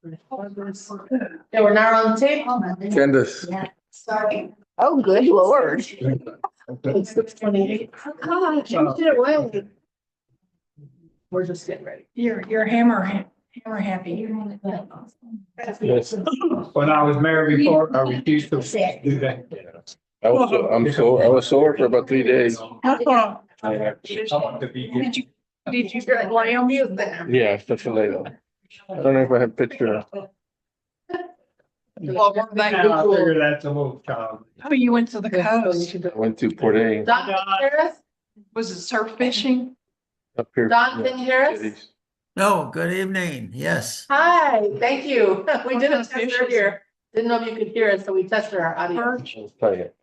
Yeah, we're now on tape. Candace. Sorry. Oh, good Lord. It's 6:28. Oh, gosh. Change it away. We're just getting ready. You're hammer happy. Yes. When I was mayor before, I refused to do that. I was sore for about 3 days. Did you lay on mute then? Yeah, that's a later. I don't know if I have picture. Well, we're I back. figure that's a little child. Oh, you went to the coast. I went to Port A Jonathan Harris? Was it surf fishing? up here. Jonathan Harris? Cities. No, good evening. Yes. Hi, thank you. We did a test Fishes. earlier. Didn't know if you could hear us, so we tested our audio. Perch? Let's play it.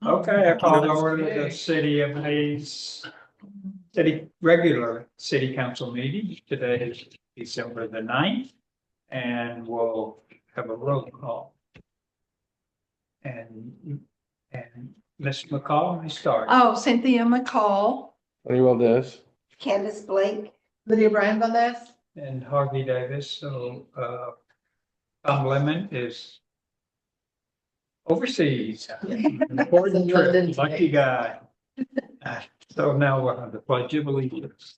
Okay, I call to order the city of Hayes regular city council meeting. Today is December the 9th, and we'll have a roll call. And Ms. McCall, we start. Oh, Cynthia McCall. Honeywell this. Candace Blake. Lydia Bryan Valdez? And Harvey Davis, so Tom Lemon is overseas. Important trip, London lucky guy. So now we're on the Pledge of Allegiance.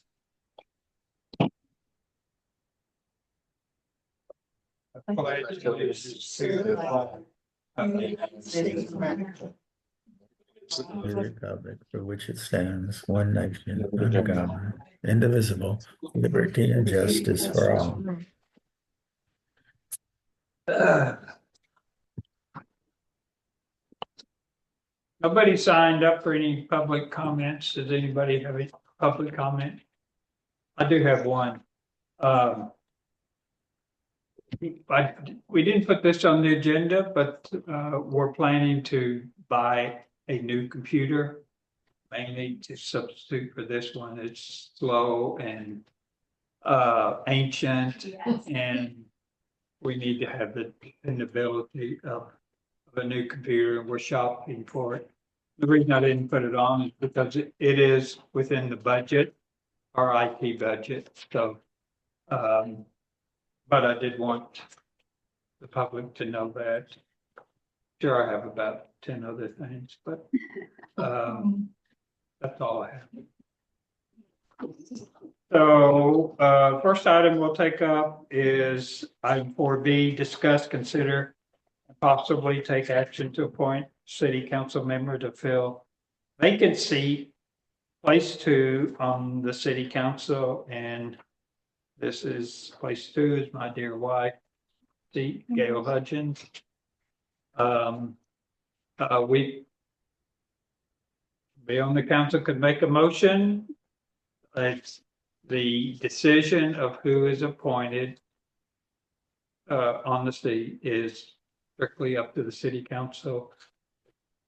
I pledge allegiance to the flag of the United States of America, The republic for which it stands, one nation, under God, indivisible, liberty and justice for all. Nobody signed up for any public comments. Does anybody have a public comment? I do have one. We didn't put this on the agenda, but we're planning to buy a new computer, mainly to substitute for this one. It's slow and ancient, and we need to have the ability of a new computer, and we're shopping for it. The reason I didn't put it on is because it is within the budget, our IT budget, so. But I did want the public to know that. Sure, I have about 10 other things, but that's all I have. So first item we'll take up is item 4B, discuss, consider, and possibly take action to appoint city council member to fill vacant seat, place 2 on the city council, and this is place 2 is my dear wife, Gail Hudgens. We on the council could make a motion. It's the decision of who is appointed on the seat is strictly up to the city council.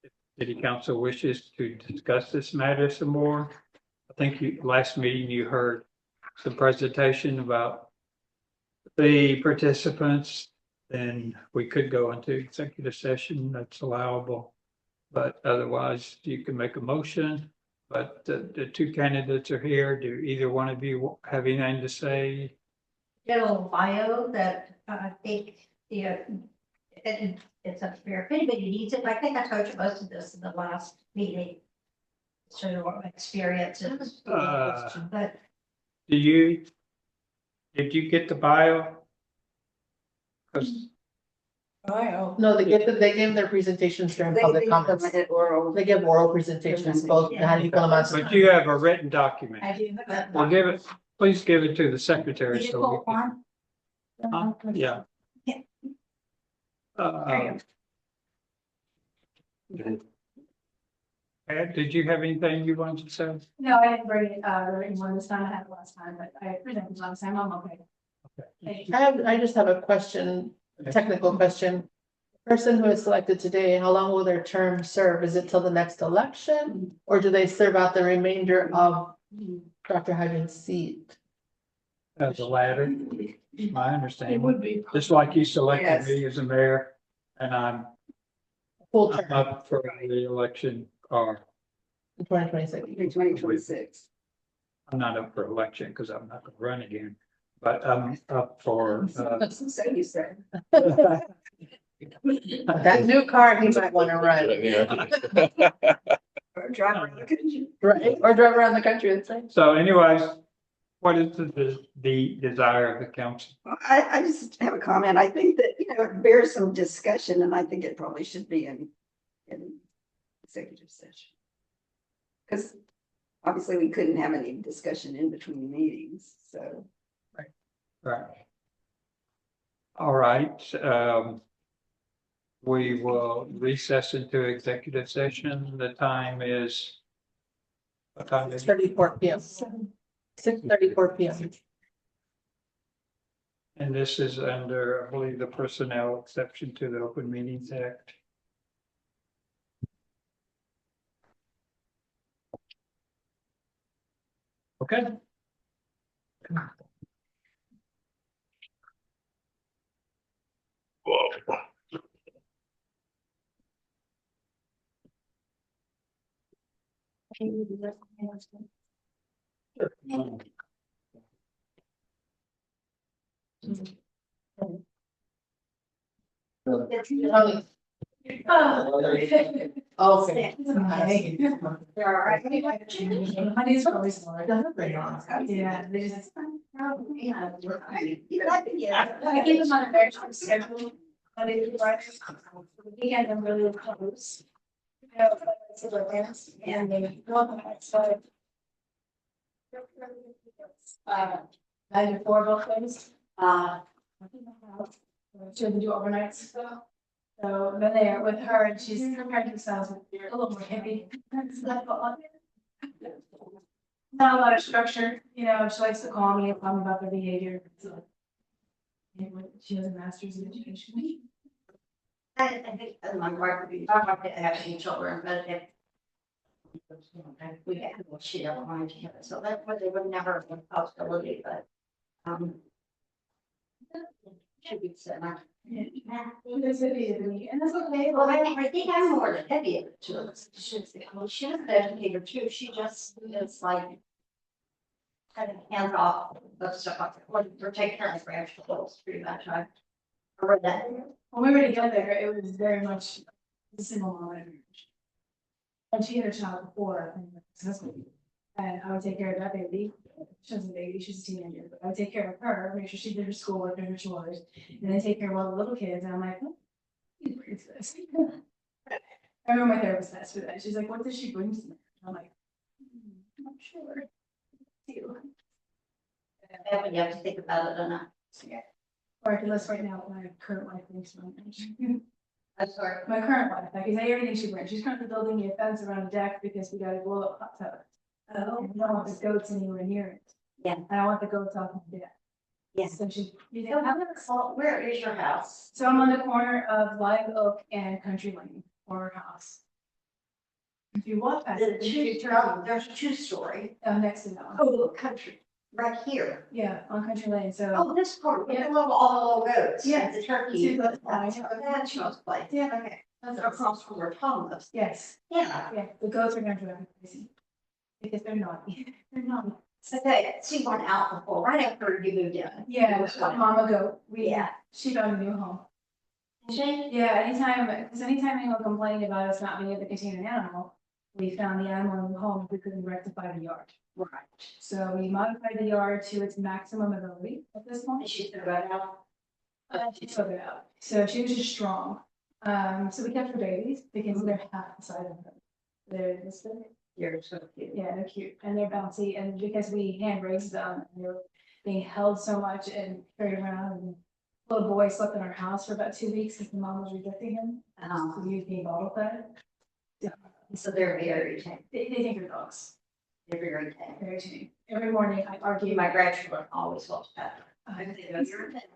If the city council wishes to discuss this matter some more, I think last meeting you heard some presentation about the participants, then we could go into executive session. That's allowable. But otherwise, you can make a motion. But the 2 candidates are here. Do either one of you have anything to say? Get a little bio that I think, it's up here. If anybody needs it, I think I told you most of this in the last meeting. Sort of what my experience is. But Did you get the bio? Because Bio. No, they give their presentations during public comments. They give oral presentations, both, how do you call them as? but you have a written document. I do. Well, please give it to the secretary. Did you So pull we can, one? yeah. Yeah. Ed, did you have anything you wanted to say? No, I didn't bring it, the written one this time, I had it last time, but I presented last time, I'm okay. Thank you. I just have a question, a technical question. Person who is selected today, how long will their term serve? Is it till the next election? Or do they serve out the remainder of Dr. Hudgens' seat? As a latter, my It understanding, would be. just like you selected Yes. me as a mayor, and I'm Full term, up for the election, or 2026. 2026. I'm not up for election because I'm not gonna run again. But I'm up for, So you said. That new car, he might wanna run, Or drive around the country. right? Or drive around the country and say. so anyways, what is the desire of the council? I just have a comment. I think that, it bears some discussion and I think it probably should be in executive session. Because obviously we couldn't have any discussion in between meetings, so. Right. All right, we will recess into executive session. The time is. What time is it? 6:34 p.m. 6:34 p.m. And this is under, I believe, the personnel exception to the Open Meetings Act. Okay. Oh, Okay. There are. Money's always hard. Yeah, they just. Even I can get. I keep them on a very short schedule. But it works. The weekend I'm really close. You know, it's a little dance, and they go on the outside. I do 4 both ways. She would do overnights. So then they are with her and she's preparing themselves a little more heavy. Not a lot of structure, she likes to call me about their behavior. So, she has a master's in education. I think my wife would be, I want to have any children, but if. We had, well, she don't want to have it, so that they would never have a possibility, but. Should be so much. It's heavy to me, and that's okay. Well, I think I'm more the heavy of the two of us. She's an educator too. She just is like. Kind of hands off of stuff, like we're taking care of grandchildren, pretty much. I read that. When we were together, it was very much a single mom and marriage. And she had a child before, and I would take care of that baby. She was a baby, she's a teenager, but I would take care of her, make sure she did her schoolwork and her chores, and then take care of all the little kids, and I'm like, what do you bring to this? I remember my therapist asked me that, she's like, what does she bring to me? I'm like, I'm not sure. And when you have to think about it enough. Or I could list right now what my current wife thinks my marriage. I'm sorry. My current wife, I can say everything she brings. She's currently building me a fence around the deck because we got a blow up hot tub. Oh. I don't want the goats anywhere near it. Yeah. And I want the goats off the deck. Yes. So she, Where is your house? so I'm on the corner of Live Oak and Country Lane, or house. If you walk past it, There's a 2-story. next to that one. Oh, country, right here. Yeah, on Country Lane, so. Oh, this part, Yeah. all the little goats. Yeah. The turkey. See, that's That's fine. That's Shaw's place. Yeah. Okay. That's across from where Tom lives. Yes, Yeah. yeah, the goats are going to drive me crazy. Because they're naughty. They're naughty. So they see one out before, right after you moved in. Yeah, mama goat. Yeah. She found a new home. She, Yeah, anytime anyone complained about us not being able to contain an animal, we found the animal in the home if we couldn't rectify the yard. right. So we modified the yard to its maximum ability at this point. And she threw it out. She took it out. So she was just strong. So we kept her babies because they're half the size of her. They're this big. You're so cute. Yeah, they're cute and they're bouncy, and because we hand raised them, and they were being held so much and carried around, and little boy slept in our house for about 2 weeks because the mom was rejecting him. So he was being bottle fed. So they're very tame. They think they're dogs. They're very tame. Very tame. Every morning I argue. My grandchildren always loves pet. I I think you're a pet.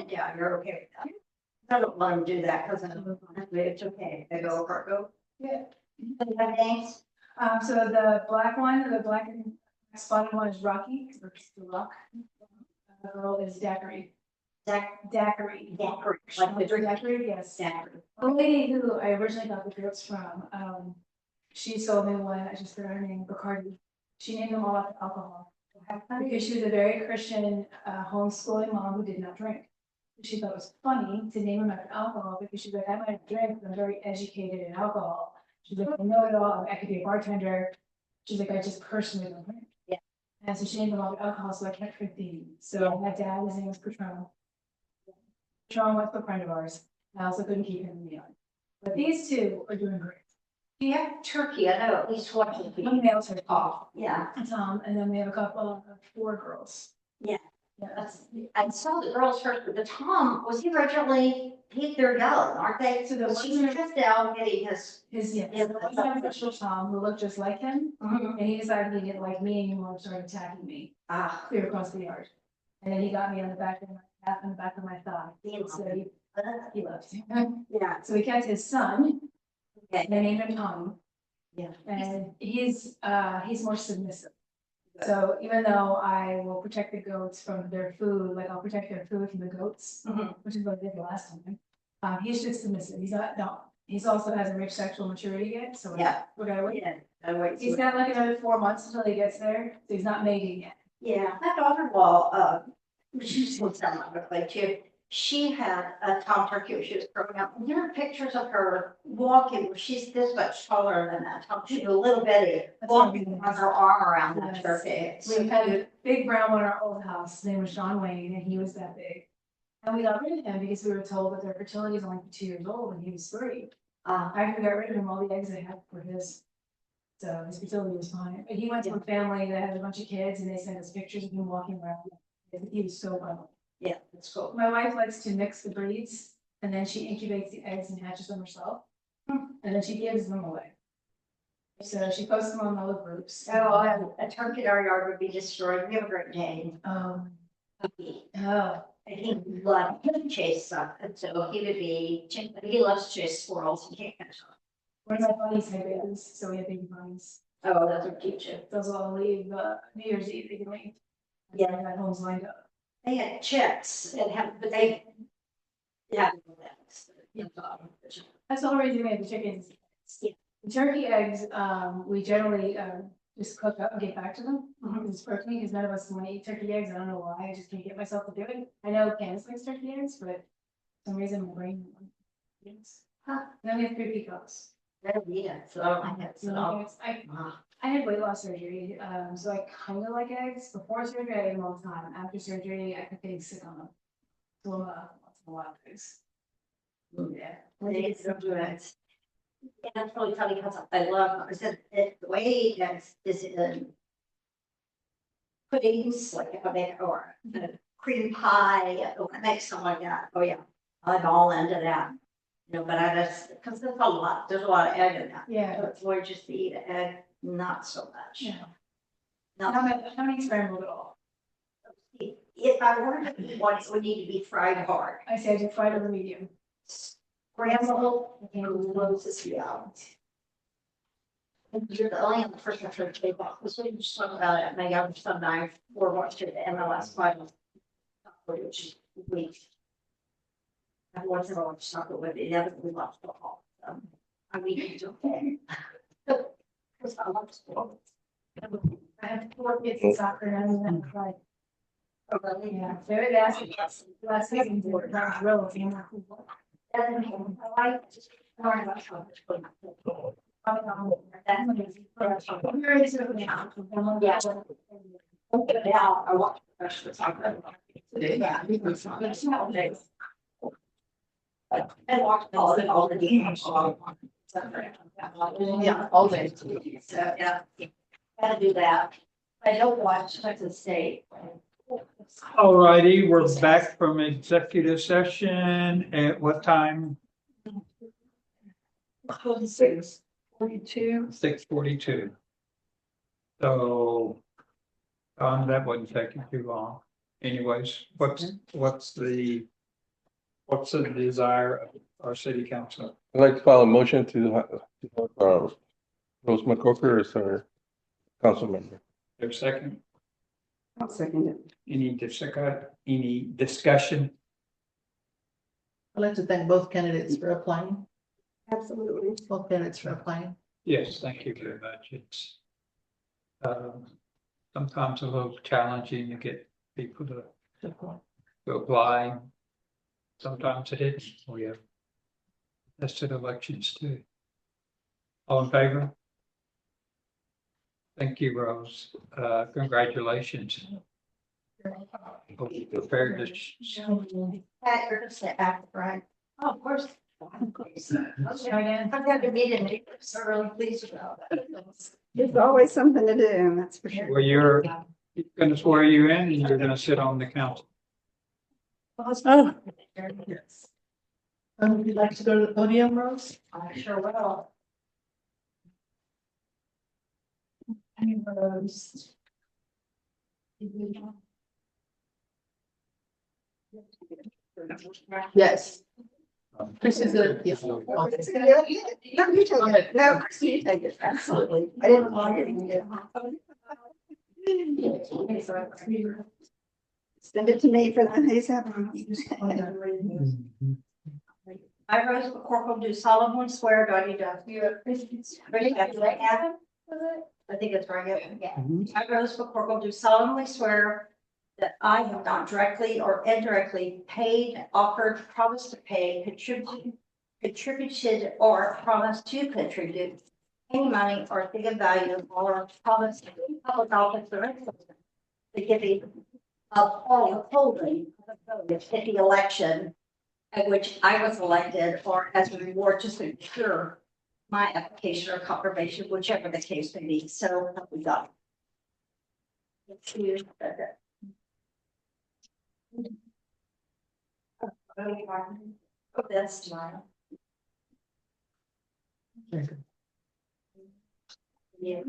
Yeah, you're okay with that. I don't let them do that because it's okay. They go over, go. Yeah. Any other names? So the black and spotted one is Rocky, or just the rock. The girl is Daiquiri. Daiquiri. Daiquiri, like the drink. Daiquiri, yes. Daiquiri. The lady who I originally got the groups from, she sold me one, I just forgot her name, Bacardi. She named them all after alcohol. Because she was a very Christian, homeschooling mom who did not drink. She thought it was funny to name him after alcohol because she's like, I might have drank, but I'm very educated in alcohol. She's like, I know it all, I could be a bartender. She's like, I just personally don't drink. Yeah. And so she named him after alcohol, so I kept her theme. So my dad, his name was Patron. Patron was a friend of ours. I also couldn't keep him in the yard. But these two are doing great. You have turkey, I know at least one of One the male turkey, off, yeah. and then we have a couple of 4 girls. Yeah. Yeah, I saw the girls first, but the Tom, was he originally, they're young, aren't they? So the She's one- just down getting his. yeah, Yeah, the one time official Tom who looked just like him, Mhm. and he decided he didn't like me anymore, and started attacking me Ah, clear across the yard. And then he got me on the back of my calf and the back of my thigh. So he left. yeah, So we kept his son, okay, and they named him Tommy. yeah. And he's more submissive. So even though I will protect the goats from their food, like I'll protect their food from the goats, Mhm. which is what I did the last time. He's just submissive. He's not, no, he's also has a rich sexual maturity yet, so Yeah. we're gonna wait. Yeah, I wait. He's got like another 4 months until he gets there, so he's not mating yet. Yeah, my daughter-in-law, she just looks down my way too. She had a Tom turkey when she was growing up. And there are pictures of her walking, where she's this much taller than that Tom. She's a little bitty, That's walking right. on her arm around that Yes. turkey. It's We had a big brown one in our old house. His name was John Wayne, and he was that big. And we got rid of him because we were told that their fertility is only 2 years old and he was 3. After we got rid of him, all the eggs I had were his. So his fertility was fine. But he went to a family that had a bunch of kids and they sent us pictures of him walking around. He was so ugly. Yeah, that's cool. My wife likes to mix the breeds and then she incubates the eggs and hatches them herself. And then she gives them away. So she posts them on all the groups. Oh, a turkey in our yard would be destroyed. We have a great Dane. Oh, And he loved to chase stuff, and so he would be, he loves to chase squirrels, he can't catch them. one of my buddies had babies, so we had baby bunnies. Oh, that's what keeps you. Those all leave, New Year's Eve, they can leave. Yeah. I got homes lined up. They had chicks and but they. Yeah. That's the whole reason we have the chickens. Yeah. The turkey eggs, we generally, just cook up and get back to them. It's protein, because none of us want to eat turkey eggs. I don't know why, I just can't get myself to do it. I know Candace likes turkey eggs, but for some reason my brain. Yes. Huh. Then we have 3 peacocks. Yeah, so I had So some. eggs. I had weight loss surgery, so I kind of like eggs. Before surgery, I ate them all the time. After surgery, I kept getting sick on them. So, once in a while, eggs. Yeah. They don't do it. And that's really funny because I love, I said, the way that is in. Puddings, like I make, or cream pie, or I make something like that, oh yeah, I'm all into that. You know, but I just, because there's a lot of egg in that. Yeah. So it's more just to eat egg, not so much. Yeah. No. I haven't experimented at all. If I were to eat one, it would need to be fried hard. I say I do fried over medium. Scrambled and closes you out. And you're the only other person to take off, because we just talked about it, my younger son and I were watching the MLS final. Which we. I once in a while just talk with the other, we watched the whole, I mean, it's okay. Because I love sport. I have 4 kids in soccer and I'm then fried. Oh, really? Yeah, very nasty. Last season, we were not real. I like just. Learn about how much food. Yeah. Now, I watch professional soccer. Yeah. And watch all the games. Yeah, all day. So, yeah, gotta do that. I don't watch Texas State. All righty, we're back from executive session at what time? 6:42. 6:42. So, that wasn't taking too long. Anyways, what's the desire of our city council? I'd like to file a motion to have Rose McCoker as our council member. Their second, I'll second it. any discussion? I'd like to thank both candidates for applying, Absolutely. both candidates for applying. Yes, thank you very much. It's sometimes a little challenging to get people to apply. Sometimes it is. We have tested elections too. All in favor? Thank you, Rose. Congratulations. Hope you prepared this. Pat, you're gonna sit back, right? Oh, of course. I've got to meet him, so really pleased about that. There's always something to do, that's for sure. Well, you're gonna swear you in and you're gonna sit on the council. Oh. Yes. Would you like to go to the podium, Rose? I sure will. Yes. Chris is a, yes. No, you take it. No, Chris, you take it, absolutely. I didn't want it. Send it to me for the ASAP. I, Rose McCorkle, do solemnly swear, I think it's right, yeah. I, Rose McCorkle, do solemnly swear that I have not directly or indirectly paid, offered, promised to pay, contributed, or promised to contribute any money or thing of value or promised to public office or anything to give the upholding of the election at which I was elected, or as a reward to secure my application or confirmation, whichever the case may be. So we got. Oh, that's tomorrow. Yeah.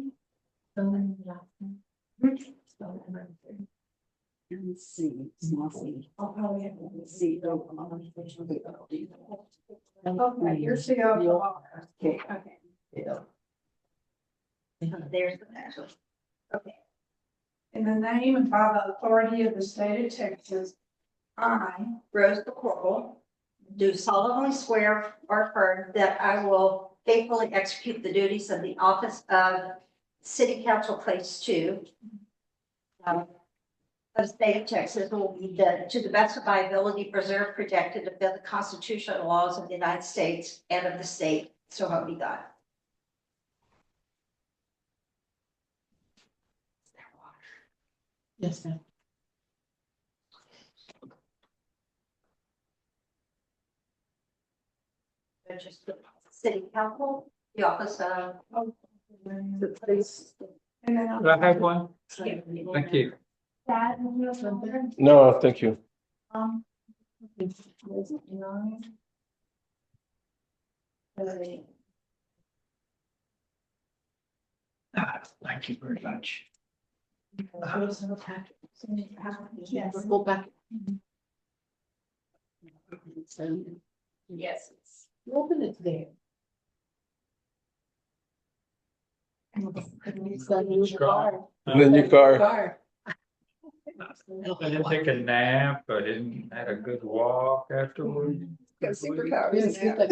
C, small c. I'll probably have to C. Okay, you're CO. Okay. Yeah. There's the actual. Okay. In the name and by the authority of the state of Texas, I, Rose McCorkle, do solemnly swear or affirm that I will faithfully execute the duties of the office of City Council Place 2 of the state of Texas, will be to the best of my ability, preserve, protect, and defend the Constitution and laws of the United States and of the state. So help me God. Yes, ma'am. Just the City Council, the office of. The place. and then Do I have one? Thank you. that, and you also- No, thank you. Thank you very much. Yes. Go back. Yes. Open it there. It's a new car. And then your car. Car. I didn't take a nap, I didn't had a good walk afterwards. Got superpowers Yes, now. it's like-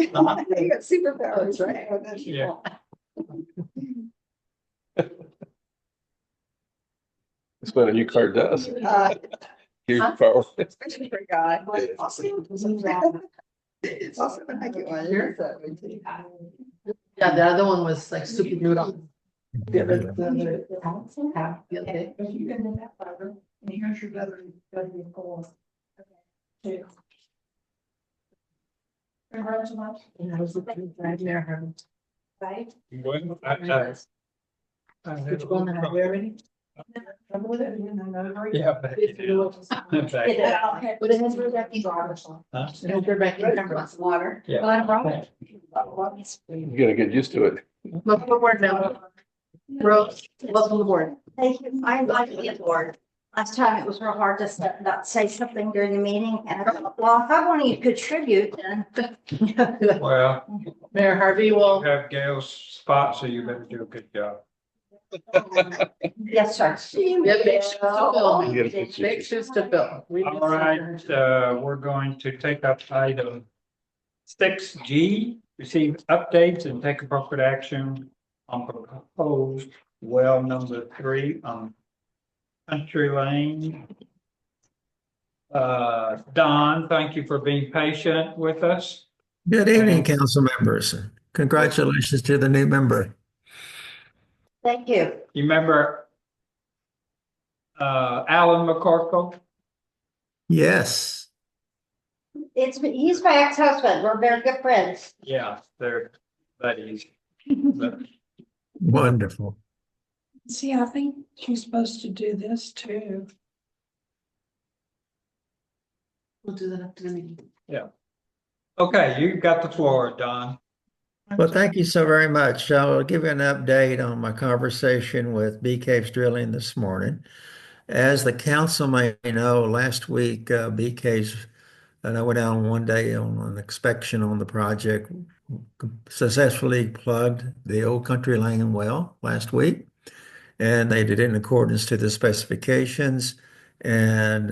You got superpowers, That's right. right? Yeah. That's what a new car does. Huge Huh? power. Especially for a guy. Awesome. It's awesome. I like it when it is that way too. Yeah, the other one was like super noodle. The other half, the other day. If you can do that, Barbara, and here's your W goal. Two. Congratulations. And I was looking right near her. Right? Well, Which one have we already? Remember with it? Yeah. but you do. Back- But it has Rebecca Roberts. Huh? It has Rebecca Roberts. Water. Yeah. Well, I brought it. You gotta get used to it. Welcome aboard now. Rose, welcome aboard. Thank you. I like to get bored. Last time it was real hard to not say something during the meeting, and I thought, well, if I want to contribute, then. Well, Mayor Harvey you will, have Gail's spot, so you better do a good job. Yes, sir. yeah, big shoes to fill. You gotta fix Big it. shoes to fill. We need All right, we're going to take up item 6G, receive updates and take appropriate action on proposed well number 3 on Country Lane. Don, thank you for being patient with us. Good evening, council members. Congratulations to the new member. Thank you. You remember Alan McCorkle? Yes, He's my ex-husband. We're very good friends. Yeah, they're buddies. But wonderful. See, I think she's supposed to do this too. We'll do that after the meeting. okay, you got the floor, Don. Well, thank you so very much. I'll give you an update on my conversation with B Caves Drilling this morning. As the council may know, last week, B Caves, and I went out one day on an inspection on the project, successfully plugged the Old Country Lane well last week. And they did it in accordance to the specifications. And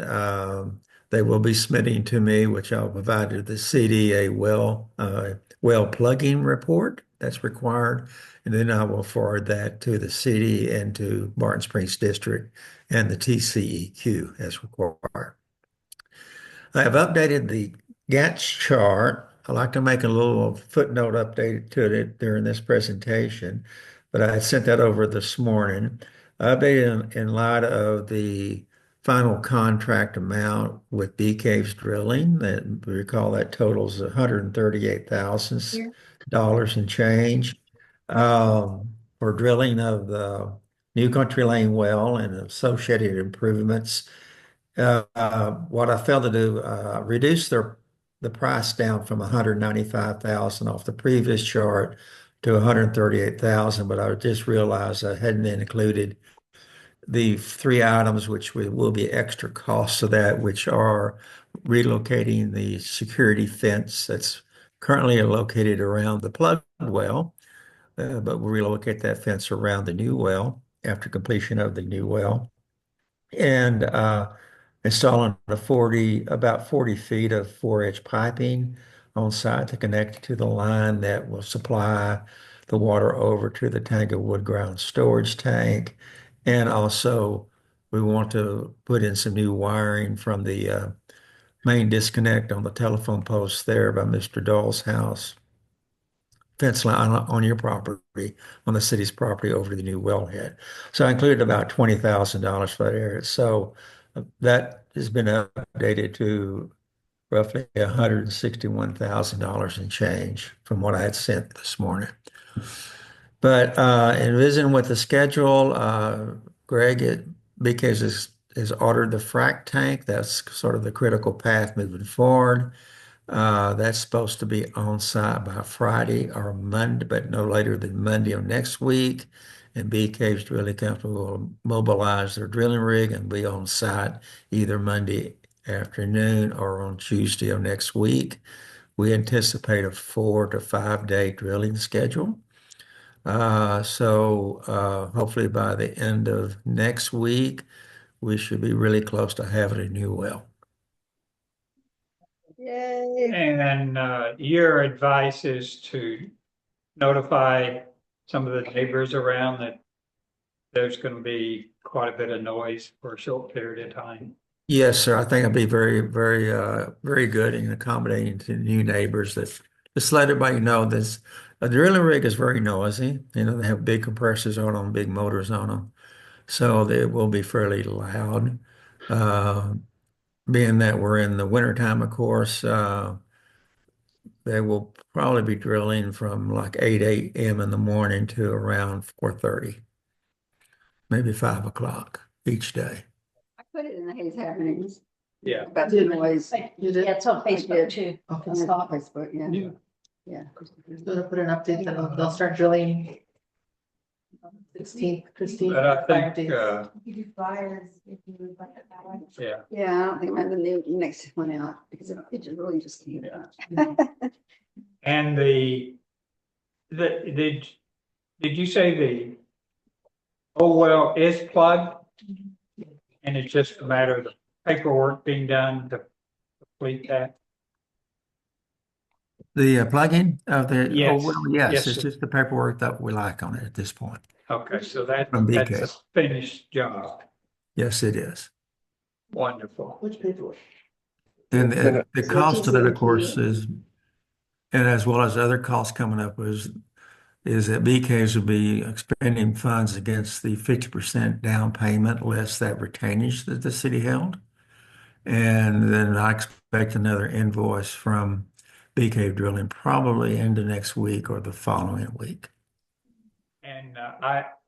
they will be submitting to me, which I'll provide to the city, a well plugging report that's required. And then I will forward that to the city and to Barton Springs District and the TCEQ as required. I have updated the GATS chart. I'd like to make a little footnote update to it during this presentation, but I sent that over this morning. I updated in light of the final contract amount with B Caves Drilling. That we recall that totals $138,000 and change for drilling of the New Country Lane well and associated improvements. What I failed to do, reduce the price down from 195,000 off the previous chart to 138,000, but I just realized I hadn't included the three items which will be extra costs of that, which are relocating the security fence that's currently located around the plug well, but we'll relocate that fence around the new well after completion of the new well, and installing about 40 feet of 4-inch piping on site to connect to the line that will supply the water over to the Tanglewood ground storage tank. And also, we want to put in some new wiring from the main disconnect on the telephone post there by Mr. Dahl's house, fence line on your property, on the city's property over to the new wellhead. So I included about $20,000 for that area. So that has been updated to roughly $161,000 in change from what I had sent this morning. But in visiting with the schedule, Greg at BK's has ordered the frac tank. That's sort of the critical path moving forward. That's supposed to be on site by Friday or Monday, but no later than Monday of next week. And B Caves Drilling Company will mobilize their drilling rig and be on site either Monday afternoon or on Tuesday of next week. We anticipate a 4 to 5 day drilling schedule. So hopefully by the end of next week, we should be really close to having a new well. Yay. And your advice is to notify some of the neighbors around that there's going to be quite a bit of noise for a short period of time. Yes, sir. I think it'll be very, very, very good in accommodating to new neighbors. That just let everybody know this. The drilling rig is very noisy. You know, they have big compressors on them, big motors on them, so they will be fairly loud. Being that we're in the wintertime, of course, they will probably be drilling from like 8 a.m. in the morning to around 4:30, maybe 5 o'clock each day. I put it in the Hayes Happenings. Yeah. About the noise. You did? Yeah, it's on Facebook too. Okay, On so Facebook, yeah. Yeah. Yeah. gonna put an update that they'll start drilling 16th, Christine. But I 5 think, days. You do flyers if you would like it that way. yeah, Yeah, I don't think I'm having the next one out because it just really just came out. and did you say the old well is plugged? And it's just a matter of the paperwork being done to complete that? The plug-in of the, Yes. oh, well, yes, Yes, it's sir. just the paperwork that we like on it at this point. Okay, so From that's BK. a finished job. Yes, it is. Wonderful. Which paperwork? And And the So cost of it, of TCEQ. course, is, and as well as other costs coming up is that BKs will be expending funds against the 50% down payment less that retainage that the city held. And then I expect another invoice from BK Drilling probably into next week or the following week. And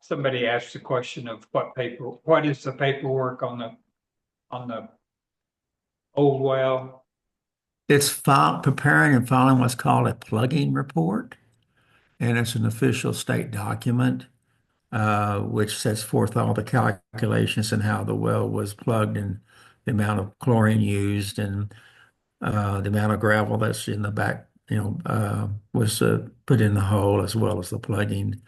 somebody asked the question of what is the paperwork on the old well? It's preparing and filing what's called a plugging report. And it's an official state document, which sets forth all the calculations and how the well was plugged and the amount of chlorine used and the amount of gravel that's in the back, was put in the hole as well as the plugging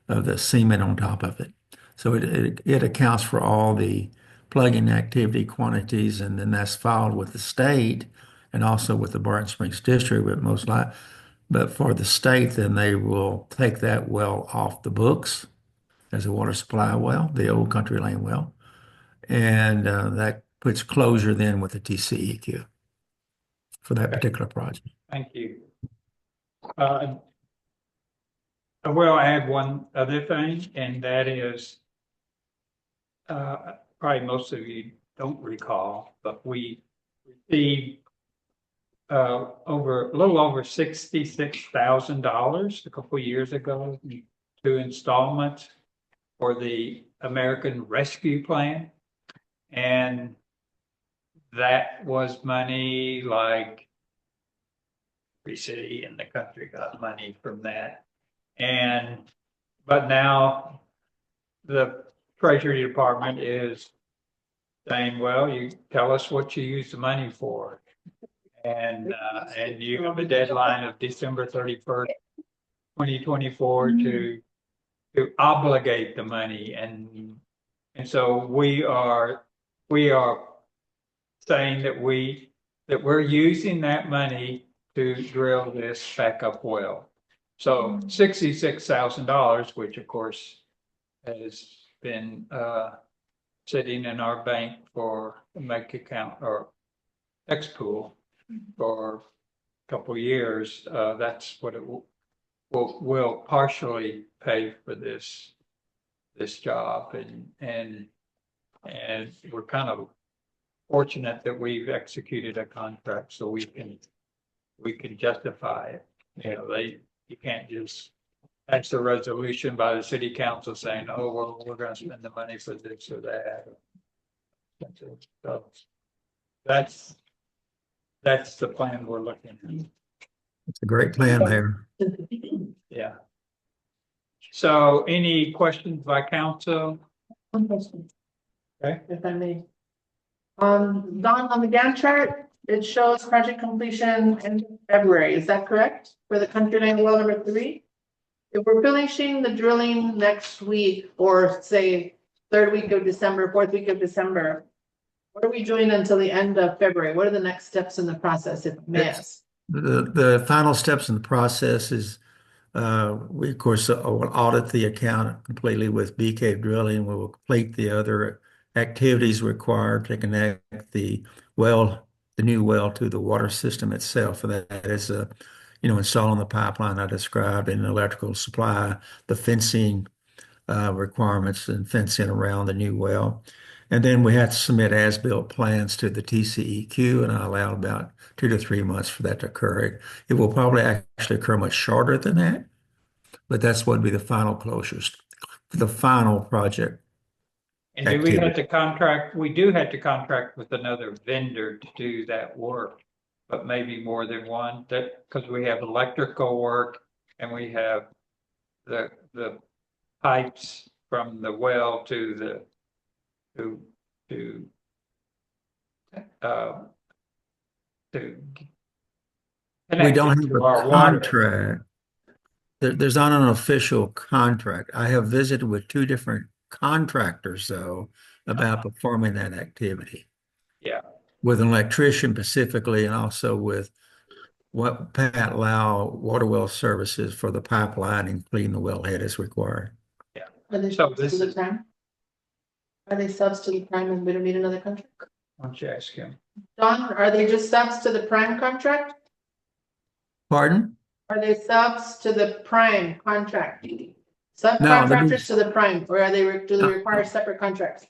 of the cement on top of it. So it accounts for all the plugging activity quantities, and then that's filed with the state and also with the Barton Springs District, but for the state, then they will take that well off the books as a water supply well, the old Country Lane well. And that puts closure then with the TCEQ for that particular project. Thank you. I will add one other thing, and that is, probably most of you don't recall, but we received a little over $66,000 a couple of years ago, 2 installments for the American Rescue Plan. And that was money like every city in the country got money from that. But now the Treasury Department is saying, well, you tell us what you use the money for. And you have a deadline of December 31st, 2024 to obligate the money. And so we are saying that we're using that money to drill this backup well. So $66,000, which of course has been sitting in our bank for a make account or X-Pool for a couple of years, that's what it will partially pay for this job, and we're kind of fortunate that we've executed a contract so we can justify it. You can't just, that's a resolution by the city council saying, oh, well, we're going to spend the money for this or that. So that's the plan we're looking at. It's a great plan there. Yeah. So any questions by council? One question. Okay. If I may. Don, on the Gantt chart, it shows project completion in February, is that correct? For the Country Lane well number 3? If we're finishing the drilling next week, or say, 3rd week of December, 4th week of December, what are we doing until the end of February? What are the next steps in the process, if may ask? The final steps in the process is we, of course, will audit the account completely with BK Drilling. We will complete the other activities required to connect the new well to the water system itself. And that is, installing the pipeline I described and electrical supply, the fencing requirements and fencing around the new well. And then we had to submit as-built plans to the TCEQ, and I allowed about 2 to 3 months for that to occur. It will probably actually occur much shorter than that, but that's what would be the final closures, the final project. And do we have to contract? We do have to contract with another vendor to do that work, but maybe more than one. That because we have electrical work and we have the pipes from the well to the We don't have a our water. contract. There's not an official contract. I have visited with 2 different contractors, though, about performing that activity. Yeah. With an electrician specifically, and also with what Pat Lau Water Well Services for the pipeline and cleaning the wellhead is required. Yeah. And then So this the is- time? Are they subs to the prime and we don't need another contract? Why don't you ask him? Don, are they just subs to the prime contract? Pardon? Are they subs to the prime contract? No, they're Subcontractors just- to the prime, or do they require separate contracts?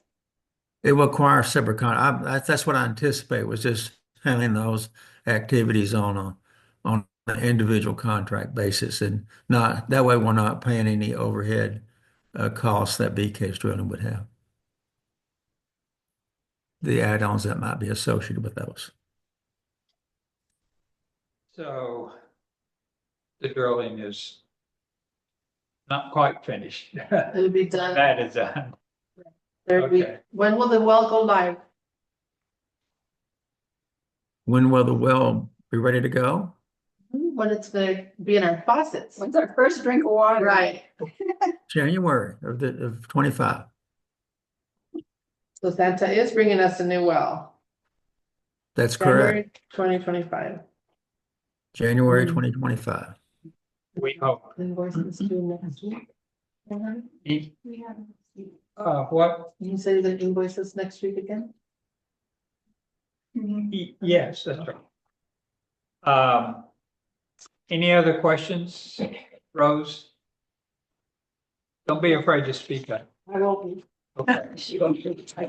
It will require separate that's what I anticipate, was just handling those activities on an individual contract basis, and not, that way we're not paying any overhead costs that BK's drilling would have. The add-ons that might be associated with those. So the drilling is not quite finished. It'll be done That is done. third week. Okay. When will the well go live? When will the well be ready to go? When it's gonna be in our faucets? When's our first drink of water? Right, January of 25. so Santa is bringing us a new well. That's correct. January 2025. January Mm. 2025. We hope. Invoices due next week. He- We have. What? You say you're gonna invoice us next week again? Yes, that's right. Any other questions, Rose? Don't be afraid to speak up. I won't be. Okay,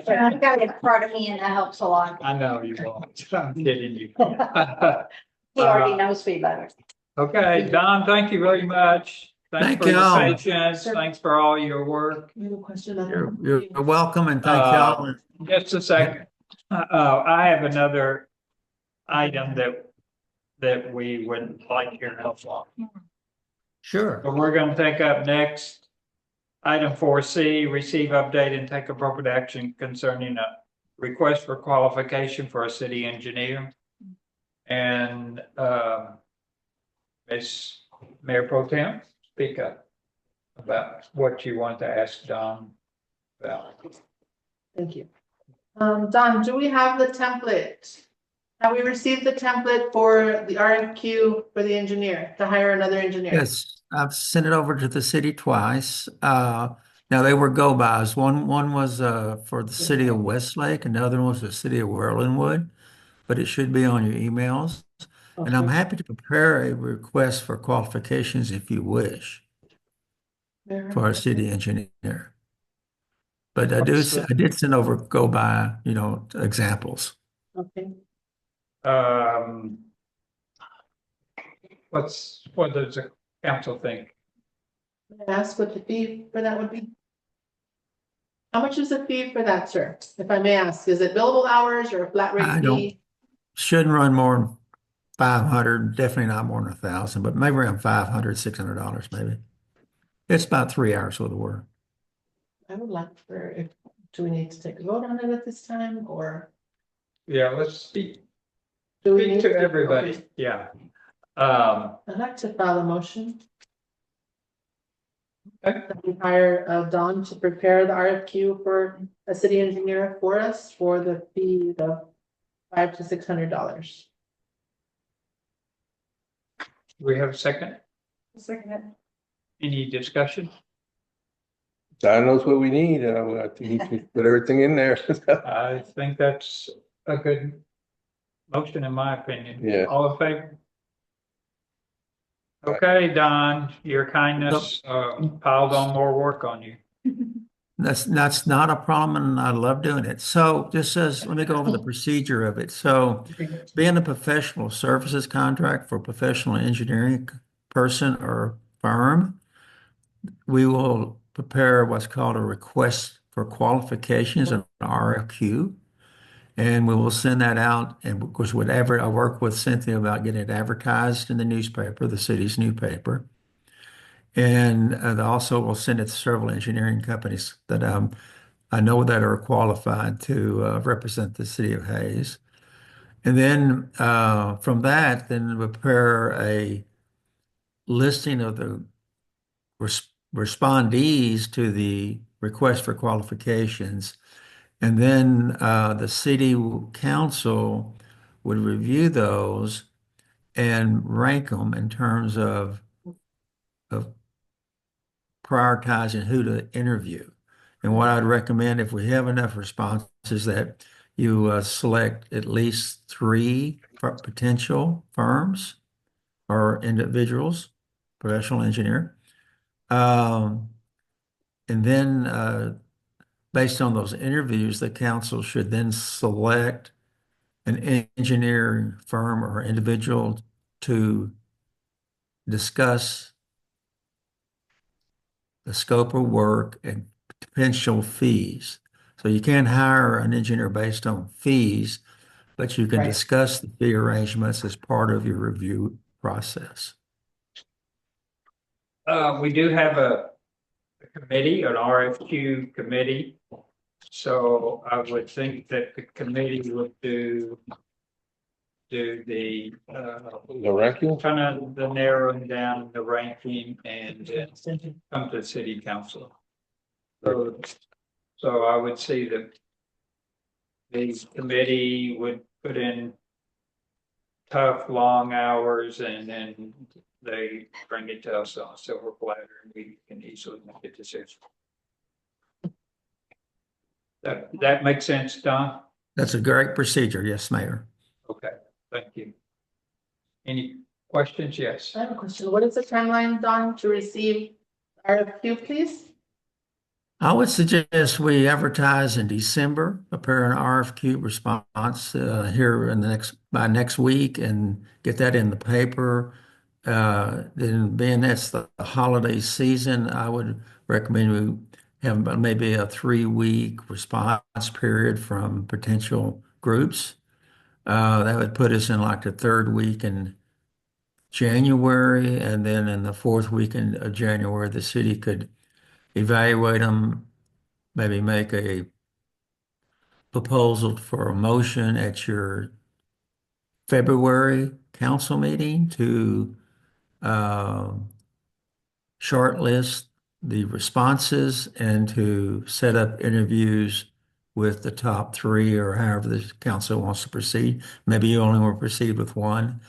I've got it in front of me and that helps a lot. I know you won't. I'm kidding you. He already knows me better. Okay, Don, thank you very much. Thanks Thank for your y'all. patience. Thanks for all your work. We have a question. You're welcome, and thank y'all. Just a second. I have another item that we would like your help on. Sure. So we're gonna take up next, item 4C, receive, update, and take appropriate action concerning a request for qualification for a city engineer. And, Ms. Mayor Pro Tem, speak up about what you want to ask Don about. Thank you. Don, do we have the template? Have we received the template for the RFQ for the engineer, to hire another engineer? Yes, I've sent it over to the city twice. Now they were go-bys. One was for the city of Westlake, and the other one was the city of Whirlingwood, but it should be on your emails. And I'm Okay. happy to prepare a request for qualifications if you wish for a city engineer. But I did send over go-by, examples. Okay, What does the council think? may I ask what the fee for that would be? How much is the fee for that, sir? If I may ask, is it billable hours or a flat I rate don't- fee? Shouldn't run more than 500, definitely not more than 1,000, but maybe around $500, $600 maybe. It's about 3 hours worth of work. I would like do we need to take a vote on it at this time, or? Yeah, let's speak do we need to everybody, yeah. I'd like to file a motion. Okay. That we hire Don to prepare the RFQ for a city engineer for us for the fee of $500 to $600. We have a second? Second. Any discussion? Don knows what we need, and I think he can put everything in there. I think that's a good motion in my opinion. Yeah. All in favor? Okay, Don, your kindness piled on more work on you. That's not a problem, and I love doing it. So let me go over the procedure of it. So being a professional services contract for a professional engineering person or firm, we will prepare what's called a request for qualifications, an RFQ. And we will send that out. And of course, whatever, I work with Cynthia about getting it advertised in the newspaper, the city's newspaper. And also we'll send it to several engineering companies that I know that are qualified to represent the city of Hayes. And then from that, then we prepare a listing of the respondees to the request for qualifications. And then the city council would review those and rank them in terms of prioritizing who to interview. And what I'd recommend, if we have enough responses, that you select at least 3 potential firms or individuals, professional engineer. And then based on those interviews, the council should then select an engineering firm or individual to discuss the scope of work and potential fees. So you can't hire an engineer based on fees, but you can Right. discuss the fee arrangements as part of your review process. We do have a committee, an RFQ committee. So I would think that the committee would do the, The ranking? kind of the narrowing down the ranking and come to the city council. So I would see that the committee would put in tough, long hours and then they bring it to us on a silver platter and we can easily make a decision. That makes sense, Don? That's a great procedure. Yes, Mayor. Okay, thank you. Any questions? Yes. I have a question. What is the timeline, Don, to receive RFQ, please? I would suggest we advertise in December, prepare an RFQ response here in by next week and get that in the paper. Then being that's the holiday season, I would recommend we have maybe a 3-week response period from potential groups. That would put us in like the 3rd week in January, and then in the 4th week of January, the city could evaluate them, maybe make a proposal for a motion at your February council meeting to shortlist the responses and to set up interviews with the top 3 or however the council wants to proceed. Maybe you only want to proceed with 1.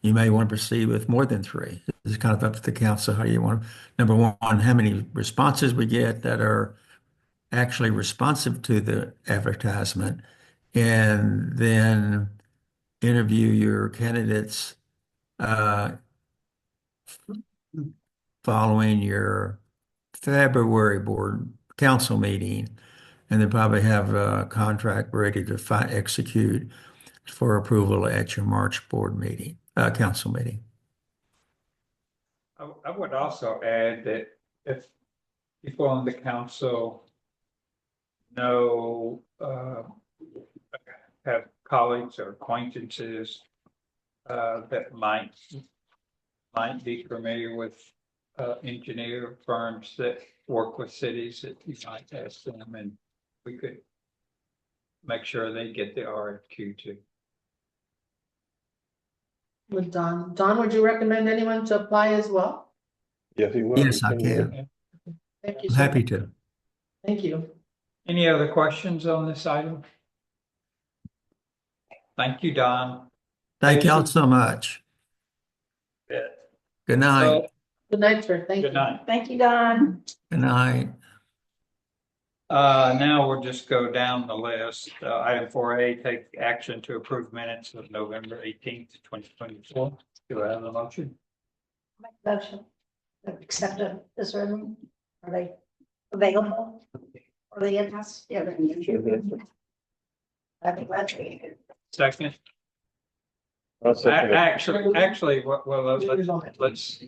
You may want to proceed with more than 3. It's kind of up to the council. How do you want, number one, how many responses we get that are actually responsive to the advertisement, and then interview your candidates following your February board council meeting, and then probably have a contract ready to execute for approval at your March board meeting, council meeting. I would also add that if people on the council know, have colleagues or acquaintances that might be familiar with engineer firms that work with cities, that you might ask them and we could make sure they get the RFQ too. With Don, would you recommend anyone to apply as well? Yes, he will. Yes, I can. Thank you. I'm so happy much. to. Thank you. Any other questions on this item? Thank you, Don. Thank y'all so much. Yeah. Good night. Good night, sir. Thank you. Good night. Thank you, Don. Good night. Now we'll just go down the list. Item 4A, take action to approve minutes of November 18th, 2024. Do I have a motion? Motion. Accepted this room. Are they available? Are they in house? Yeah, they're in YouTube. I think that's. Second? I'll second it. Actually, well, let's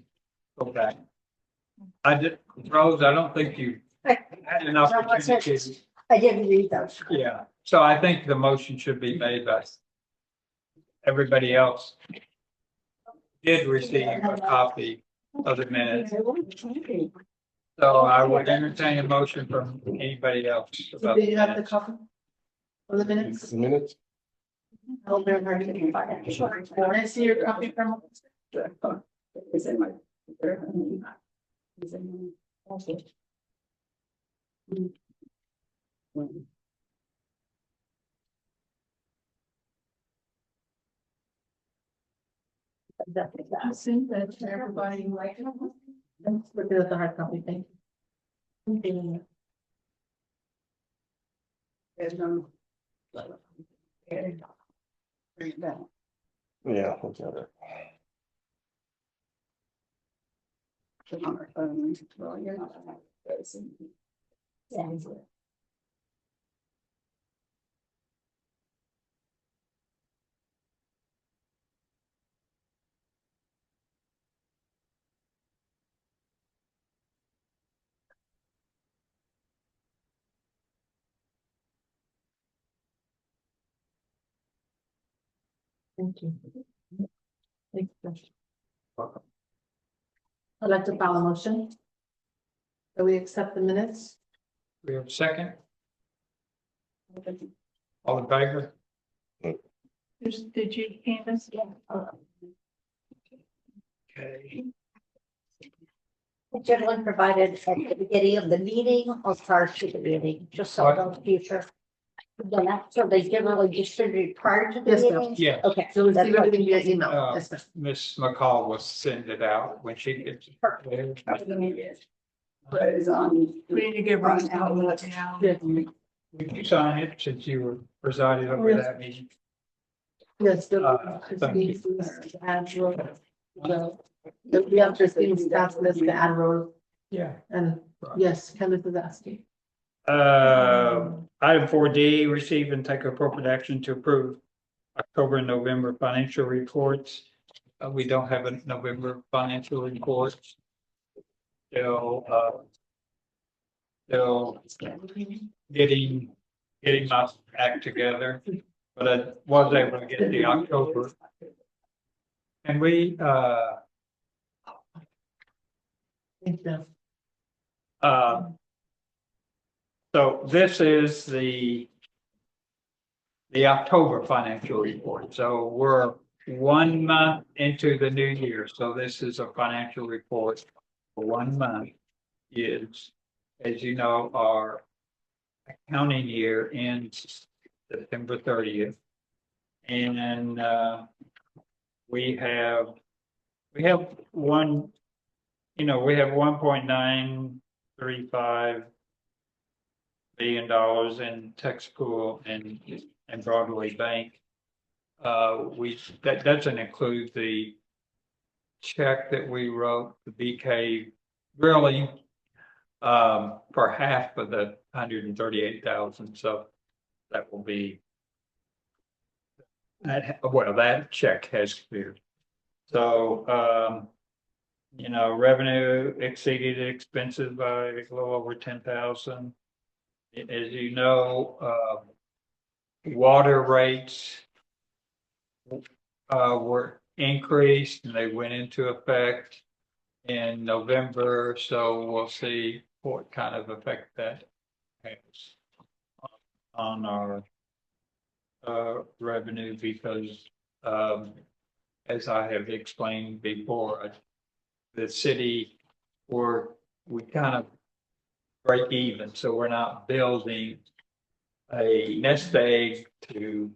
go back. Rose, I don't think you had an opportunity. I didn't read those. Yeah, so I think the motion should be made by everybody else. Did receive a copy of the minutes, so I would entertain a motion from anybody else about Do the you have the minutes. copy of the minutes? Minutes? I'll bear her to you. Can I see your copy from? It's in my. It's in my- I think that everybody like. Let's look at the hard copy, thank you. Bring it down. Yeah, we got it. Put on our phone. Well, you're not. gonna have those. Yeah. Thank you. Thank you. I'd like to file a motion. That we accept the minutes. We have a second, all in favor? Did you, Candace? Yeah. Okay. The gentleman provided at the beginning of the meeting or prior to the meeting, just so in the future. Yeah, so they generally distribute prior to the Yes, ma'am. meeting? Yeah, Okay. So that's receive what- everything via email. Uh, Yes, ma'am. Ms. McCall will send it out when she gets. But it's on. We need to give Ron an outlook now. Yeah. Would you sign it since you were presided over Yes. that meeting? Yes. Thank you. We have Christine's task list to add rows, Yeah. and yes, Kenneth is asking. Item 4D, receive and take appropriate action to approve October and November financial reports. We don't have a November financial report. Still getting my act together, but I was able to get the October. And we, Thank you. so this is the October financial report. So we're 1 month into the new year. So this is a financial report for 1 month. Is, as you know, our accounting year ends September 30th. And we have one, we have $1.935 billion in Texaco and Broadway Bank. That doesn't include the check that we wrote the BK Grilling for half of the 138,000. So that will be that check has cleared. So revenue exceeded expenses by a little over 10,000. As you know, water rates were increased and they went into effect in November. So we'll see what kind of effect that has on our revenue, because as I have explained before, the city we kind of break even, so we're not building a nest egg to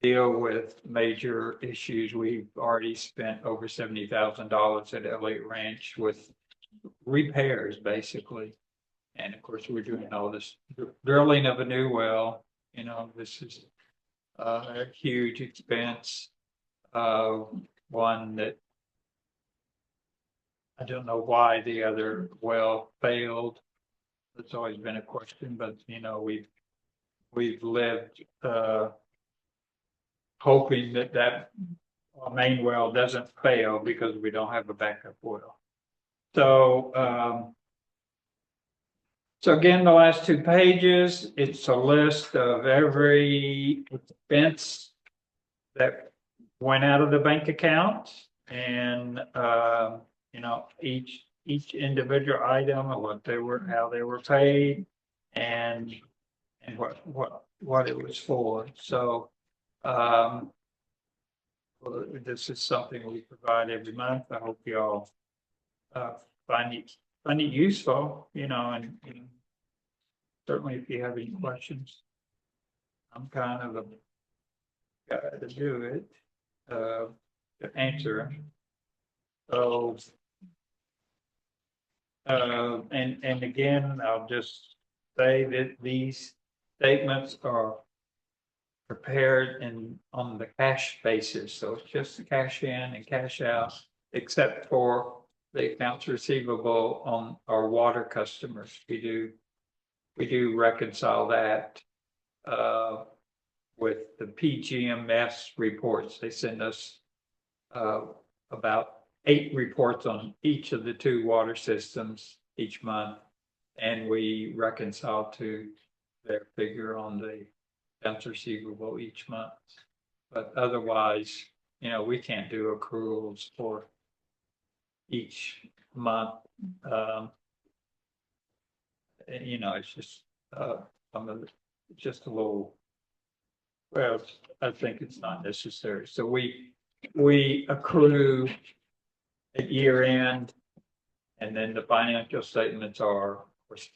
deal with major issues. We've already spent over $70,000 at Elliott Ranch with repairs, basically. And of course, we're doing all this drilling of a new well. This is a huge expense. One that I don't know why the other well failed. That's always been a question, but we've lived hoping that main well doesn't fail because we don't have a backup well. So again, the last 2 pages, it's a list of every expense that went out of the bank account, and each individual item and how they were paid, and what it was for. So this is something we provide every month. I hope you all find it useful, and certainly if you have any questions, I'm kind of a guy to do it, to answer. So and again, I'll just say that these statements are prepared on the cash basis, so it's just the cash in and cash out, except for the accounts receivable on our water customers. We do reconcile that with the PGMS reports. They send us about 8 reports on each of the 2 water systems each month, and we reconcile to their figure on the accounts receivable each month. But otherwise, we can't do accruals for each month. It's just some of just a little. Well, I think it's not necessary. So we accrue at year end, and then the financial statements are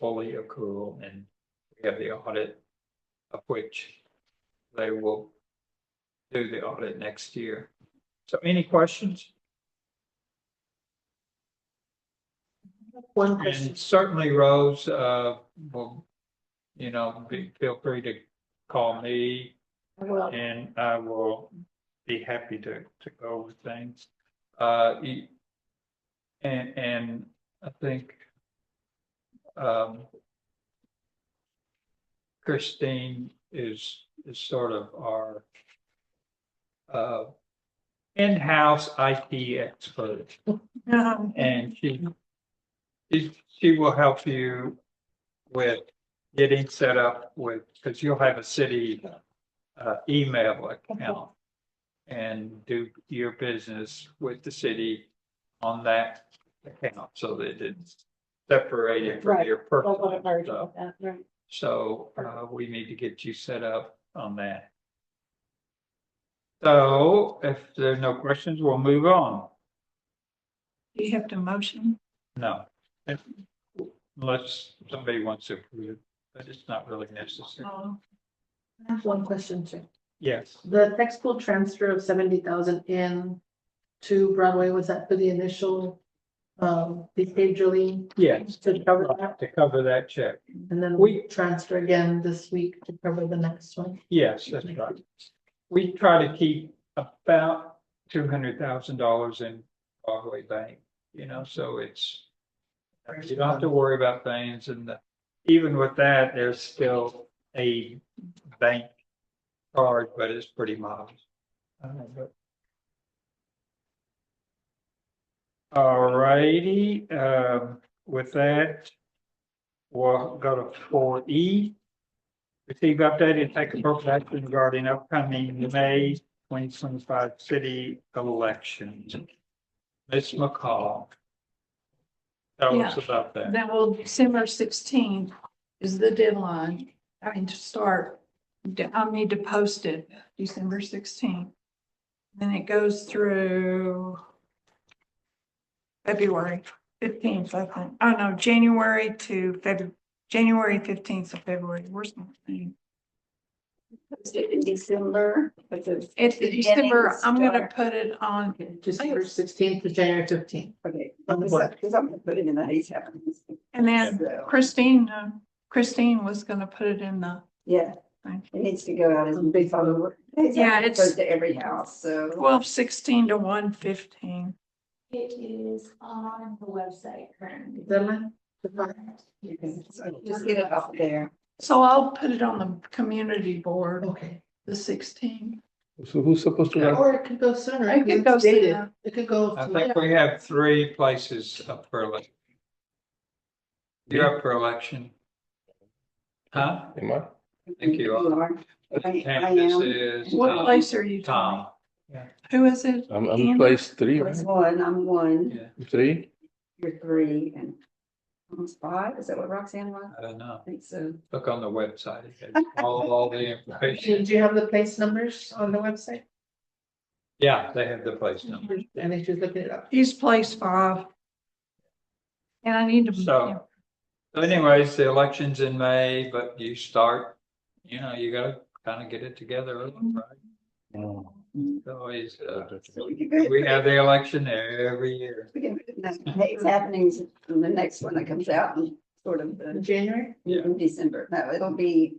fully accrual, and we have the audit, of which they will do the audit next year. So any questions? One question. And certainly, Rose, will, feel free to call me, Well, and I will be happy to go over things. And I think Christine is sort of our in-house IT expert, and she will help you with getting set up with, because you'll have a city email account and do your business with the city on that account, so that it's separated from your personal stuff. So we need to get you set up on that. So if there are no questions, we'll move on. Do you have to motion? No. Unless somebody wants to approve it, but it's not really necessary. Oh, I have one question, Chair. Yes. The textbook transfer of 70,000 in to Broadway, was that for the initial behaviorally Yes. to cover that? To cover that check. And then we transfer again this week to cover the next one? Yes, that's right. We try to keep about $200,000 in Broadway Bank, so it's, you don't have to worry about things. And even with that, there's still a bank card, but it's pretty modest. All righty, with that, we'll go to 4E. Receive updated take appropriate action regarding upcoming May 2025 city elections. Ms. McCall, tell us about that. then December 16th is the deadline. To start. I need to post it December 16th. Then it goes through February 15th, I think. Oh, no, January to February. January 15th of February. Where's my thing? In December. It's December. I'm gonna put it on. December 16th to January 15th. Okay, On the what? because I'm gonna put it in the Hayes happenings. And then So, Christine was gonna put it in the yeah, thing. it needs to go out as a big photo. Yeah, It it's- goes to every house, so. 12:16 to 1:15. It is on the website currently. Deadline? Just get it up there. So I'll put it on the community board, Okay. the 16th. So who's supposed to run? Or it could go sooner. It could because go it's dated. sooner. It could go. I think we have 3 places up for election. You're up for election. Huh? Am I? I think you are. I Candace am. is. What place are you, Tom? Tom. Who is it? I'm Ian? place 3, That's right? one, I'm one, Yeah, 3? you're 3, and almost 5, is that what Roxanne was? I don't know. I think so. Look on the website. It has all the information. Did you have the place numbers on the website? Yeah, they have the place number. And if you're looking it up. He's place 5. And I need to. So anyways, the election's in May, but you start, you gotta kind of get it together, early, right? It's always, So we could go. we have the election every year. We can put it in the Hayes happenings in the next one that comes out in sort of In January? Yeah. in December. No, it'll be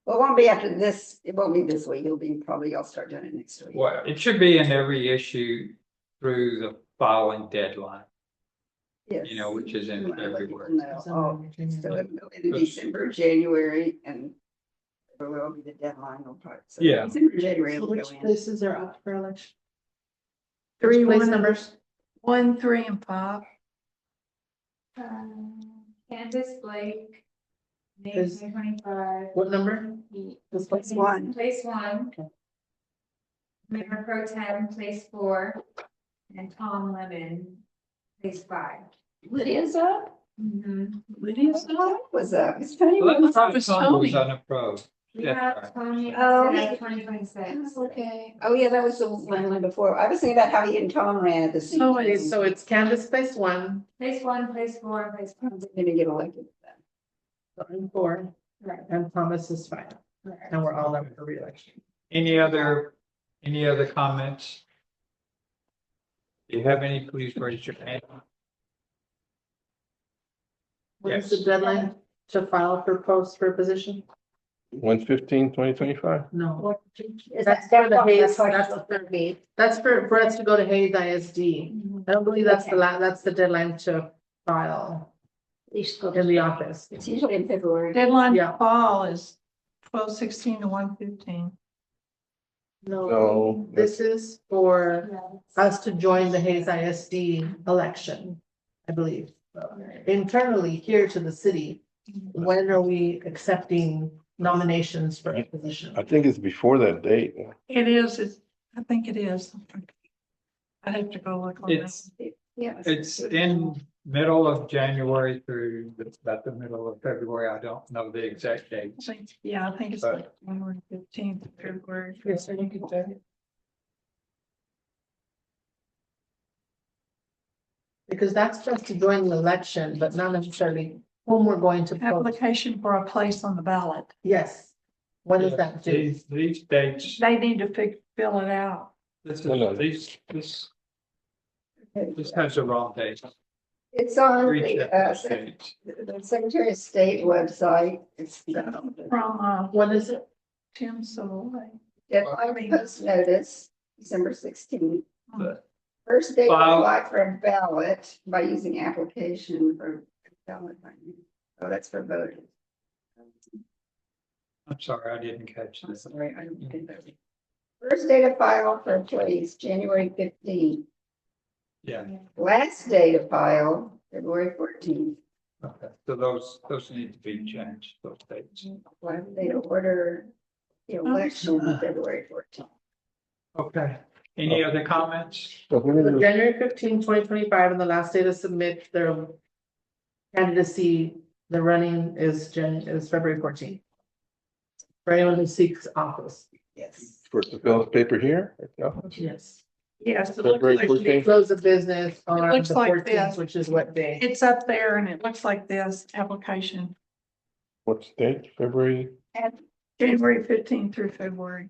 Well, it won't be after this, it won't be this week, it'll be probably, I'll start doing it next week. Well, it should be in every issue through the filing deadline, Yes. you know, which is in We wanna let people February. know. Oh, so it'll go into December, January, and February will be the deadline. We'll probably, so Yeah. December, January So will go which in. places are up for election? Three, Which place one, numbers? 1, 3, and 5. Candace Blake. May Is- 2025. What number? This place One. Place 1. Okay. Mayor Pro Tem, place 4. And Tom Lemon, place 5. Lydia's up? Lydia's up. Was up. It's funny. Well, that's thought it was Tom was Tony. unopposed. We That's have right. Tony, Oh, instead he- of 2026. Okay. Oh, yeah, that was the one before. I was thinking about how he and Tom ran at the same So time. Okay, so it's Candace place 1, Place 1, place 4, place 5. Didn't get elected. and 4, Right. and Thomas is 5, and we're all up for reelection. Any other comments? Do you have any, please raise your hand. What is the Yes. deadline to file for post for a position? 1/15/2025. No, Is That's that for the what Hayes- question that's- was gonna be? that's for us to go to Hayes ISD. I don't believe that's the that's the deadline to file in the office. It's usually in February. Deadline Yeah. to fall is 12/16 to 1/15. No, this is for us to join the Hayes ISD election, I believe. Internally here to the city, when are we accepting nominations for a position? I think it's before that date. It is, I think it is. I have to go look on that. Yeah. It's in middle of January through about the middle of February. I don't know the exact I dates. think, yeah, I think it's like January 15th, February. Yes, I think it's there. Because that's just to join the election, but not necessarily whom we're going to post. Application for a place on the ballot. Yes. What does that do? These dates, They need to fill it out. this No. this has the wrong date. It's on Reach the, out to the states. the Secretary of State website. It's From, What is it? Tim Savoy. deadline post notice, December 16th. But First day to File- apply for a ballot by using application for ballot. Oh, that's for voters. I'm sorry, I didn't catch I'm this. sorry, I don't get that. First day to file for a place, January 15th. Yeah, Last day to file, February 14th. okay. So those need to be changed, those dates. Last day to order the election, February 14th. Okay. Any other comments? So when is it? January 15, 2025, and the last day to submit their candidacy, the running is February 14th. For anyone who seeks office. Yes. For the fill out paper here? at the office? Yes. Yes, it looks February like 14th. Close of business on looks the like 14th, this. which is what day? it's up there and it looks like this application, What's the date? February? January 15th through February. I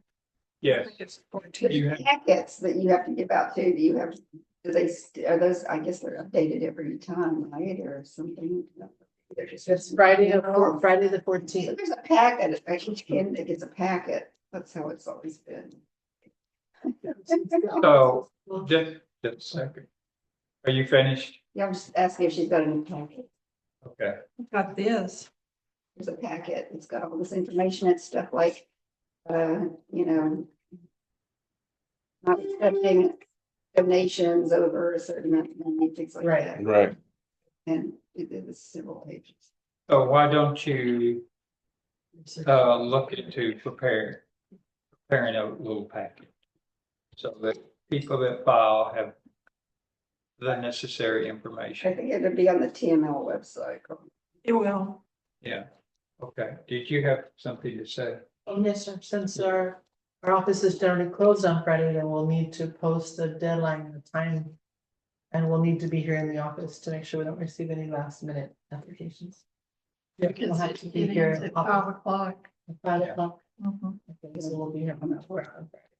Yes. think it's 14th. You have- Packets that you have to give out to, do you have, are those, I guess they're updated every time, right, or something? They're just- It's Friday the So 14th. there's a packet, each candidate gets a packet, that's how it's always been. So, just a second. Are you finished? Yeah, I'm just asking if she's got any packet. Okay. Got this. There's a packet, it's got all this information, it's stuff like, you know, not accepting donations over a certain amount of money, things like Right. that. Right. And it was several pages. So why don't you look into preparing a little packet? So that people that file have the necessary I information. think it would be on the TML website. It will. Yeah, okay. Did you have something to say? Yes, sir. Since our office is generally closed on Friday, then we'll need to post the deadline, the time. And we'll need to be here in the office to make sure we don't receive any last minute applications. Yeah, we'll have to be It here ends at 5 o'clock. at 5 o'clock. Mhm. Okay, so we'll be here on that Friday.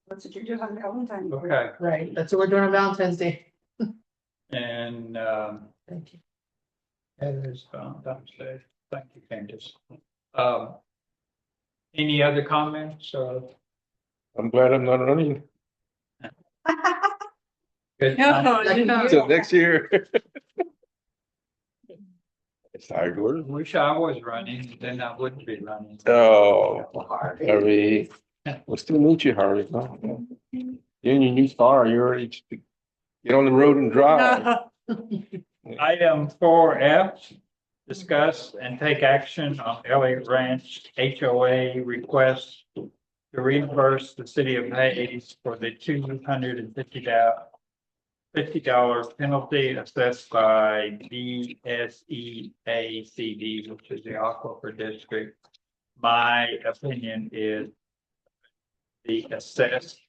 That's what you're doing on Valentine's. Day. Okay, Right, that's what we're doing on Valentine's Day. and Thank you. that is Valentine's Day. Thank you, Candace. Any other comments or? I'm glad I'm not running Good No, time? Like no. you. till next year. It's hard work. Wish I was running, then I wouldn't be running. Oh, Harvey. We'll still meet you, Harvey. You and your new car, you're ready to get on the road and drive. Item 4F, discuss and take action on Elliott Ranch HOA request to reimburse the city of Hayes for the $250 penalty assessed by DSEACD, which is the Aquifer District. My opinion is the assessed.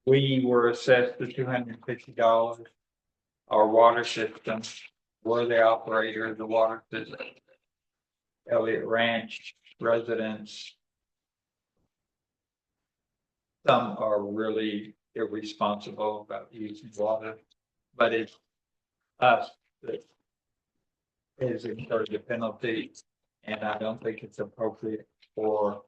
We were assessed the $250. Our water system, we're the operator of the water system. Elliott Ranch residents. Some are really irresponsible about using water, but it's us that is incurred the penalty. And I don't think it's appropriate for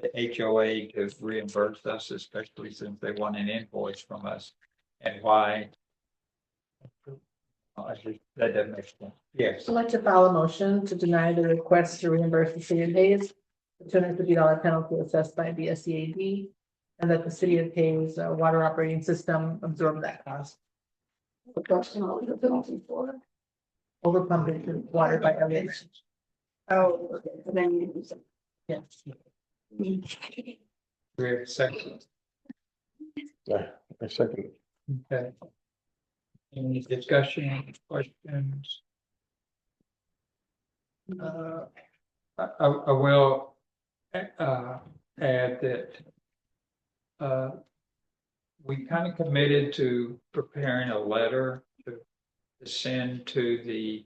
the HOA to reimburse us, especially since they want an invoice from us. And why? That doesn't make sense. Yes. I'd like to file a motion to deny the request to reimburse the city of Hayes the $250 penalty assessed by BSEAD, and that the city of Hayes water operating system absorb that cost. The question, what was the penalty for? Over pumping water by Elliott Ranch. Oh, okay, and then you do something. Yes. We have a second. Yeah, I second. Okay. Any discussion, questions? I will add that we kind of committed to preparing a letter to send to the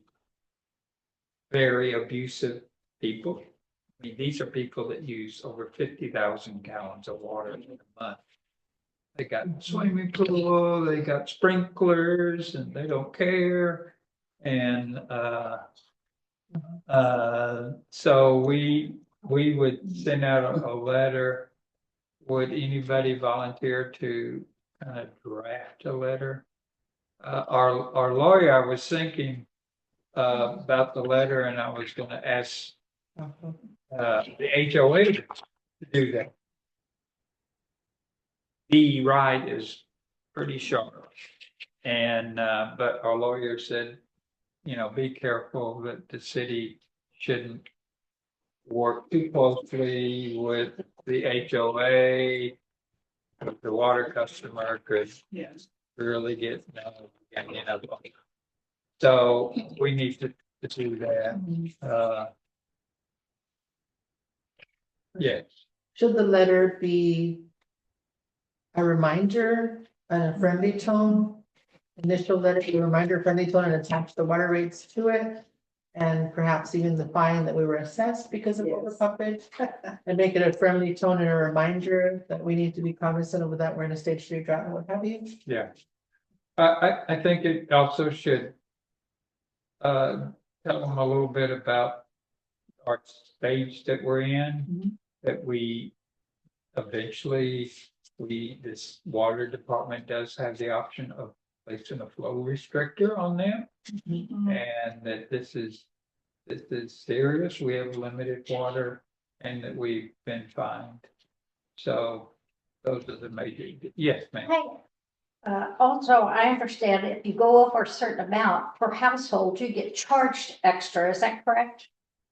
very abusive people. I mean, these are people that use over 50,000 gallons of water in a month. They got swimming pool, they got sprinklers, and they don't care. And so we would send out a letter. Would anybody volunteer to kind of draft a letter? Our lawyer, I was thinking about the letter, and I was going to ask the HOA to do that. The right is pretty sharp, and but our lawyer said, be careful that the city shouldn't work too closely with the HOA. The water customer could really get so we need to do that. Yes. Should the letter be a reminder and a friendly tone? Initial letter, be a reminder, friendly tone, and attach the water rates to it. And perhaps even the fine that we were assessed because of overpumpage, and make it a friendly tone and a reminder that we need to be cognizant of that we're in a stage 3 drought and what have you. Yeah. I think it also should tell them a little bit about our stage that we're in, that we eventually, this water department does have the option of placing a flow restrictor on them. And that this is serious. We have limited water and that we've been fined. So those are the major, yes, ma'am. Hey, also, I understand if you go over a certain amount per household, you get charged extra. Is that correct?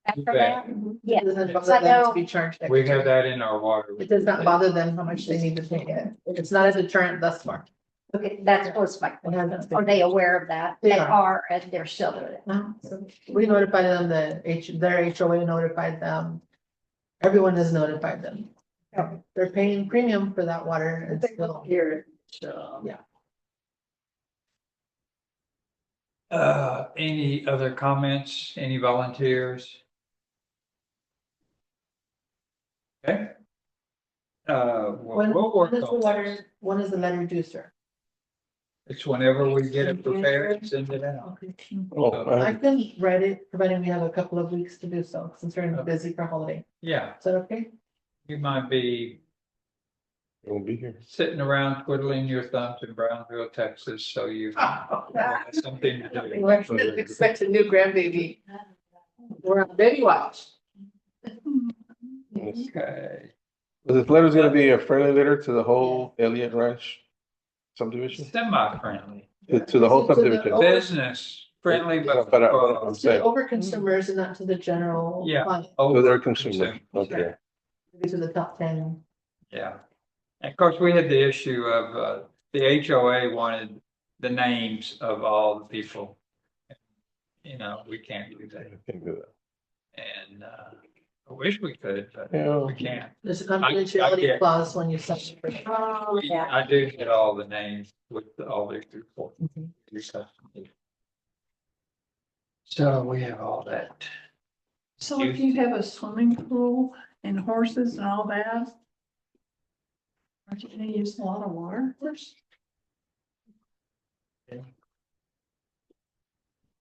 After You bet. that? Yeah. It doesn't I bother them know. to be charged. We extra. have that in our water. It does not bother them how much they need to pay it. It's not a deterrent thus far. Okay, that's what's my It question. hasn't been. Are they aware of that? They They are. are, and they're still doing it. So we notified them, their HOA notified them. Everyone has notified them. They're paying premium for that water and still. Here, so. Yeah. Any other comments? Any volunteers? Okay. When We'll work when is the on letter, this. when is the letter due, sir? It's whenever we get it prepared, send it out. Oh, I can write it, providing we have a couple of weeks to do so, since we're busy for holiday. Yeah, Is that okay? you might be won't be here. sitting around twiddling your thumbs in Brownville, Texas, so you have something to do. We're expecting a new grandbaby. We're on baby watch. Okay, So this letter's gonna be a friendly letter to the whole Elliott Ranch subdivision, semi-friendly, to the whole To the- subdivision. business friendly, but. But I'm To saying, over consumers and not to the general. Yeah. fund, to their consumer, okay. maybe to the top 10. Yeah, and of course, we had the issue of, the HOA wanted the names of all the people. You know, we can't do that, I can do that. and, I wish we could, but Yeah. we can't. There's a I confidentiality get- clause when you sign. for- I do get all the names with all these reports. So we have all that. So if you have a swimming pool and horses and all that, aren't you gonna use a lot of water?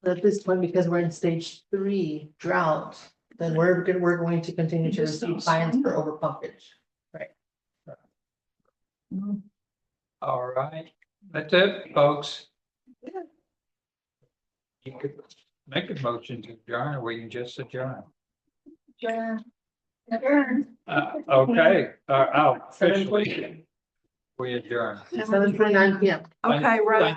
At this point, because we're in stage 3 drought, then we're going to continue to You just receive don't fines swing. for over pumpage. Mm. All right, that's it, folks. You could make a motion to adjourn, or we can just adjourn. Adjourn. Okay, officially, we adjourn. 7:29 PM. Okay, right.